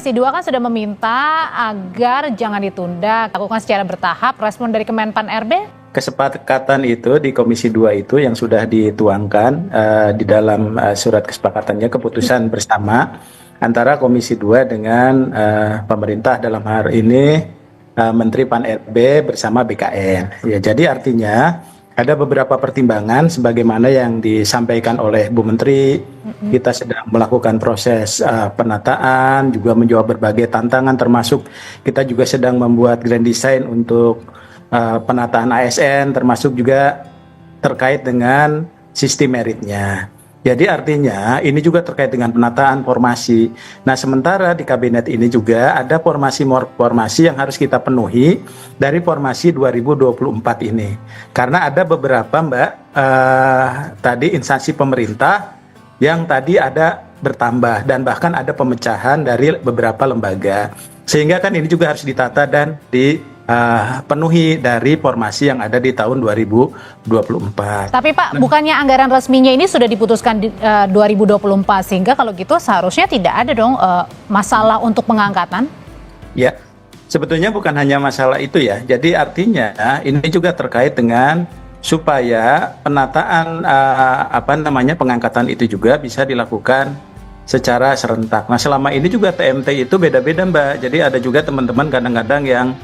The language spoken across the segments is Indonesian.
Komisi 2 kan sudah meminta agar jangan ditunda, lakukan secara bertahap. Respon dari Kemenpan RB? Kesepakatan itu di Komisi 2 itu yang sudah dituangkan di dalam surat kesepakatannya, keputusan bersama antara Komisi 2 dengan pemerintah, dalam hal ini Menteri Pan RB bersama BKN. Ya, jadi artinya ada beberapa pertimbangan sebagaimana yang disampaikan oleh Bu Menteri. Kita sedang melakukan proses penataan, juga menjawab berbagai tantangan, termasuk kita juga sedang membuat grand design untuk penataan ASN, termasuk juga terkait dengan sistem meritnya. Jadi artinya ini juga terkait dengan penataan formasi. Nah, sementara di kabinet ini juga ada formasi yang harus kita penuhi dari formasi 2024 ini. Karena ada beberapa tadi instansi pemerintah yang tadi ada bertambah dan bahkan ada pemecahan dari beberapa lembaga. Sehingga kan ini juga harus ditata dan penuhi dari formasi yang ada di tahun 2024. Tapi Pak, bukannya anggaran resminya ini sudah diputuskan di 2024, sehingga kalau gitu seharusnya tidak ada dong masalah untuk pengangkatan? Ya, sebetulnya bukan hanya masalah itu ya. Jadi artinya ini juga terkait dengan supaya penataan pengangkatan itu juga bisa dilakukan secara serentak. Nah, selama ini juga TMT itu beda-beda, Mbak. Jadi ada juga teman-teman kadang-kadang yang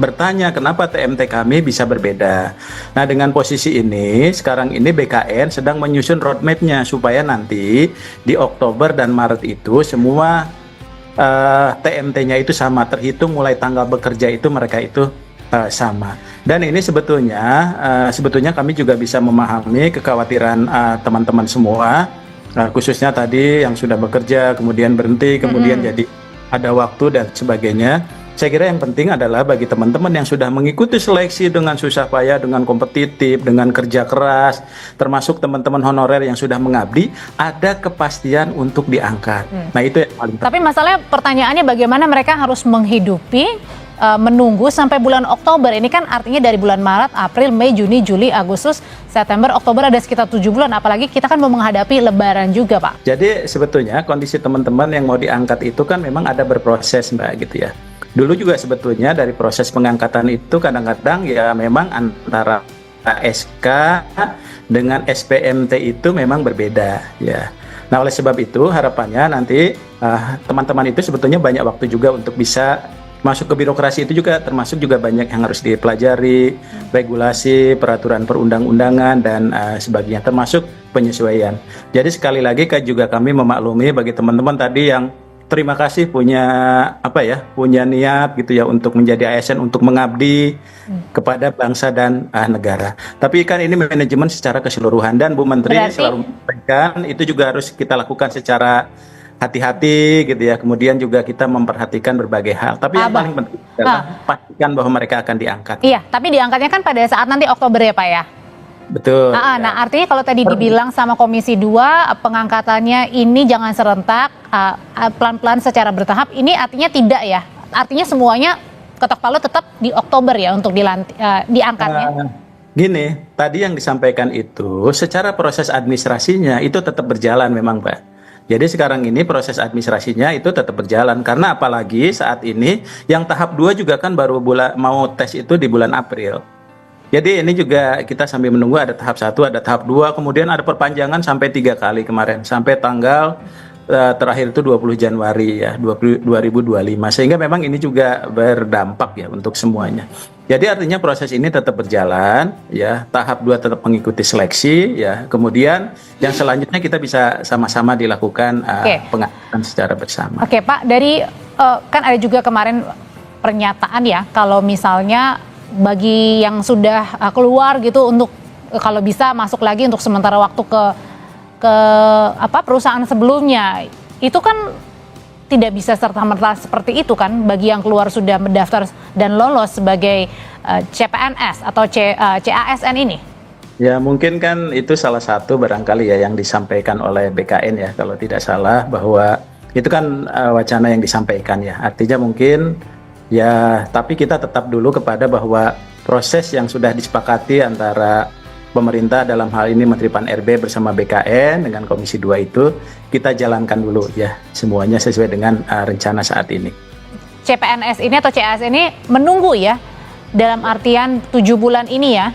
bertanya kenapa TMT kami bisa berbeda. Nah, dengan posisi ini, sekarang ini BKN sedang menyusun roadmap-nya supaya nanti di Oktober dan Maret itu semua TMT-nya itu sama, terhitung mulai tanggal bekerja itu mereka itu sama. Dan ini sebetulnya kami juga bisa memahami kekhawatiran teman-teman semua. Khususnya tadi yang sudah bekerja, kemudian berhenti, kemudian jadi ada waktu dan sebagainya. Saya kira yang penting adalah bagi teman-teman yang sudah mengikuti seleksi dengan susah payah, dengan kompetitif, dengan kerja keras, termasuk teman-teman honorer yang sudah mengabdi, ada kepastian untuk diangkat. Nah, itu yang paling penting. Tapi masalahnya pertanyaannya bagaimana mereka harus menghidupi menunggu sampai bulan Oktober. Ini kan artinya dari bulan Maret, April, Mei, Juni, Juli, Agustus, September, Oktober, ada sekitar 7 bulan. Apalagi kita kan mau menghadapi Lebaran juga, Pak. Jadi sebetulnya kondisi teman-teman yang mau diangkat itu kan memang ada berproses, Mbak, gitu ya. Dulu juga sebetulnya dari proses pengangkatan itu kadang-kadang ya memang antara SK dengan SPMT itu memang berbeda ya. Nah, oleh sebab itu harapannya nanti teman-teman itu sebetulnya banyak waktu juga untuk bisa masuk ke birokrasi. Itu juga termasuk juga banyak yang harus dipelajari, regulasi, peraturan perundang-undangan dan sebagainya, termasuk penyesuaian. Jadi sekali lagi juga kami memaklumi bagi teman-teman tadi yang terima kasih punya punya niat gitu ya untuk menjadi ASN, untuk mengabdi kepada bangsa dan negara. Tapi kan ini manajemen secara keseluruhan, dan Bu Menteri selalu menyampaikan itu juga harus kita lakukan secara hati-hati gitu ya. Kemudian juga kita memperhatikan berbagai hal. Tapi yang paling penting adalah pastikan bahwa mereka akan diangkat. Iya, tapi diangkatnya kan pada saat nanti Oktober ya, Pak ya? Betul. Nah, artinya kalau tadi dibilang sama Komisi 2 pengangkatannya ini jangan serentak, pelan-pelan secara bertahap, ini artinya tidak ya? Artinya semuanya ketok palu tetap di Oktober ya untuk diangkatnya? Gini, tadi yang disampaikan itu secara proses administrasinya itu tetap berjalan memang, Pak. Jadi sekarang ini proses administrasinya itu tetap berjalan, karena apalagi saat ini yang tahap 2 juga kan baru mau tes itu di bulan April. Jadi ini juga kita sambil menunggu, ada tahap 1, ada tahap 2, kemudian ada perpanjangan sampai 3 kali kemarin, sampai tanggal terakhir itu 20 Januari ya, 2025. Sehingga memang ini juga berdampak ya untuk semuanya. Jadi artinya proses ini tetap berjalan ya, tahap 2 tetap mengikuti seleksi ya. Kemudian yang selanjutnya kita bisa sama-sama dilakukan pengangkatan secara bersama. Oke, Pak, dari kan ada juga kemarin pernyataan ya, kalau misalnya bagi yang sudah keluar gitu untuk kalau bisa masuk lagi untuk sementara waktu ke perusahaan sebelumnya, itu kan tidak bisa serta-merta seperti itu kan bagi yang keluar sudah mendaftar dan lolos sebagai CPNS atau CASN ini. Ya, mungkin kan itu salah satu barangkali ya yang disampaikan oleh BKN ya, kalau tidak salah, bahwa itu kan wacana yang disampaikan ya. Artinya mungkin ya, tapi kita tetap dulu kepada bahwa proses yang sudah disepakati antara pemerintah dalam hal ini Menteri Pan-RB bersama BKN dengan Komisi 2 itu kita jalankan dulu ya semuanya sesuai dengan rencana saat ini. CPNS ini atau CAS ini menunggu ya dalam artian 7 bulan ini ya.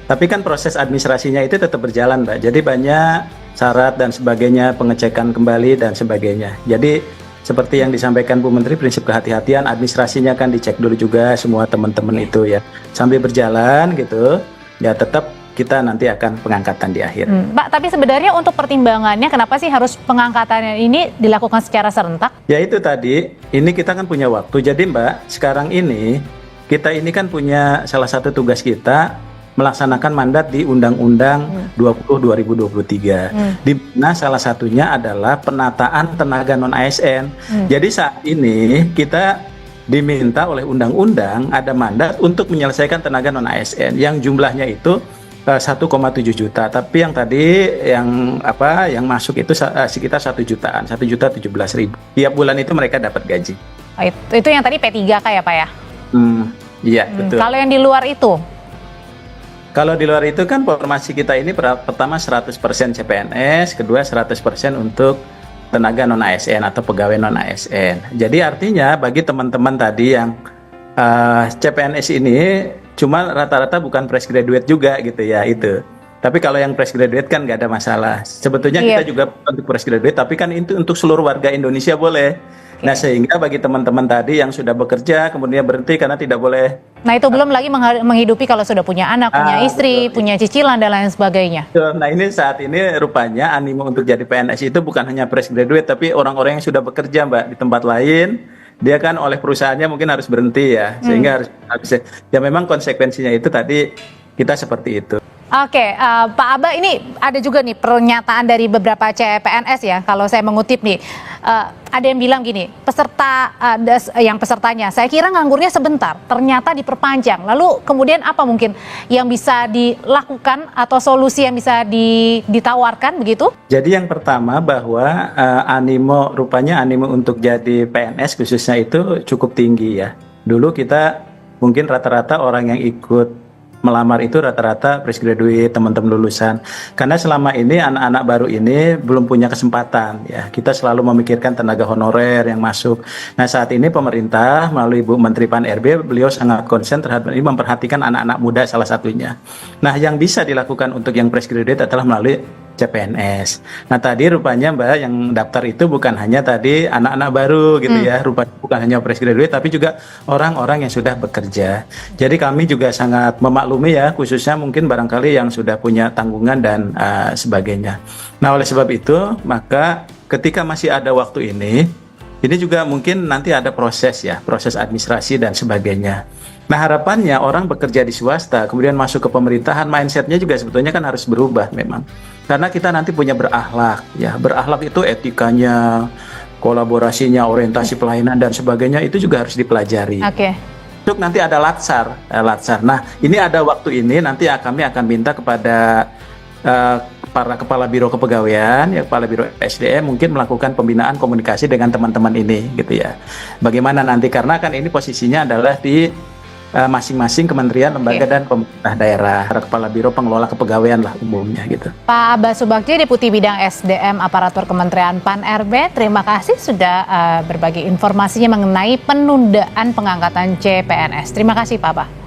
Tapi kan proses administrasinya itu tetap berjalan, Mbak. Jadi banyak syarat dan sebagainya, pengecekan kembali dan sebagainya. Jadi seperti yang disampaikan Bu Menteri, prinsip kehati-hatian, administrasinya kan dicek dulu juga semua teman-teman itu ya. Sambil berjalan gitu, ya tetap kita nanti akan pengangkatan di akhir. Pak, tapi sebenarnya untuk pertimbangannya kenapa sih harus pengangkatannya ini dilakukan secara serentak? Ya itu tadi, ini kita kan punya waktu. Jadi Mbak, sekarang ini kita ini kan punya salah satu tugas kita melaksanakan mandat di Undang-Undang 20 2023. Di mana salah satunya adalah penataan tenaga non ASN. Jadi saat ini kita diminta oleh undang-undang ada mandat untuk menyelesaikan tenaga non ASN yang jumlahnya itu 1,7 juta. Tapi yang tadi yang masuk itu sekitar 1 jutaan, 1.017.000. Tiap bulan itu mereka dapat gaji. Oh, itu yang tadi P3K ya Pak ya? Iya, betul. Kalau yang di luar itu? Kalau di luar itu kan formasi kita ini pertama 100% CPNS, kedua 100% untuk tenaga non ASN atau pegawai non ASN. Jadi artinya bagi teman-teman tadi yang CPNS ini cuma rata-rata bukan fresh graduate juga gitu ya itu. Tapi kalau yang fresh graduate kan nggak ada masalah. Sebetulnya kita juga untuk fresh graduate, tapi kan itu untuk seluruh warga Indonesia boleh. Nah sehingga bagi teman-teman tadi yang sudah bekerja kemudian berhenti karena tidak boleh. Nah itu belum lagi menghidupi kalau sudah punya anak, punya istri, punya cicilan dan lain sebagainya. Nah ini saat ini rupanya animo untuk jadi PNS itu bukan hanya fresh graduate tapi orang-orang yang sudah bekerja Mbak di tempat lain. Dia kan oleh perusahaannya mungkin harus berhenti ya, sehingga harus ya memang konsekuensinya itu tadi kita seperti itu. Oke, Pak Aba ini ada juga nih pernyataan dari beberapa CPNS ya, kalau saya mengutip nih, ada yang bilang gini, pesertanya, saya kira nganggurnya sebentar, ternyata diperpanjang, lalu kemudian apa mungkin yang bisa dilakukan atau solusi yang bisa ditawarkan begitu? Jadi yang pertama bahwa rupanya animo untuk jadi PNS khususnya itu cukup tinggi ya. Dulu kita mungkin rata-rata orang yang ikut melamar itu rata-rata fresh graduate, teman-teman lulusan. Karena selama ini anak-anak baru ini belum punya kesempatan ya. Kita selalu memikirkan tenaga honorer yang masuk. Nah, saat ini pemerintah melalui Bu Menteri Pan-RB beliau sangat konsen terhadap ini memperhatikan anak-anak muda salah satunya. Nah, yang bisa dilakukan untuk yang fresh graduate adalah melalui CPNS. Nah tadi rupanya Mbak yang daftar itu bukan hanya tadi anak-anak baru gitu ya, rupanya bukan hanya fresh graduate tapi juga orang-orang yang sudah bekerja. Jadi kami juga sangat memaklumi ya, khususnya mungkin barangkali yang sudah punya tanggungan dan sebagainya. Nah oleh sebab itu maka ketika masih ada waktu ini juga mungkin nanti ada proses ya, proses administrasi dan sebagainya. Nah harapannya orang bekerja di swasta kemudian masuk ke pemerintahan, mindsetnya juga sebetulnya kan harus berubah memang. Karena kita nanti punya berakhlak ya, berakhlak itu etikanya, kolaborasinya, orientasi pelayanan dan sebagainya itu juga harus dipelajari. Oke. Untuk nanti ada latsar. Nah ini ada waktu ini nanti kami akan minta kepada para kepala biro kepegawaian, ya kepala biro SDM mungkin melakukan pembinaan komunikasi dengan teman-teman ini gitu ya. Bagaimana nanti karena kan ini posisinya adalah di masing-masing kementerian, lembaga dan pemerintah daerah, kepala biro pengelola kepegawaian lah umumnya gitu. Pak Abbas Subagji, Deputi Bidang SDM Aparatur Kementerian Pan-RB, terima kasih sudah berbagi informasinya mengenai penundaan pengangkatan CPNS. Terima kasih Pak Abbas.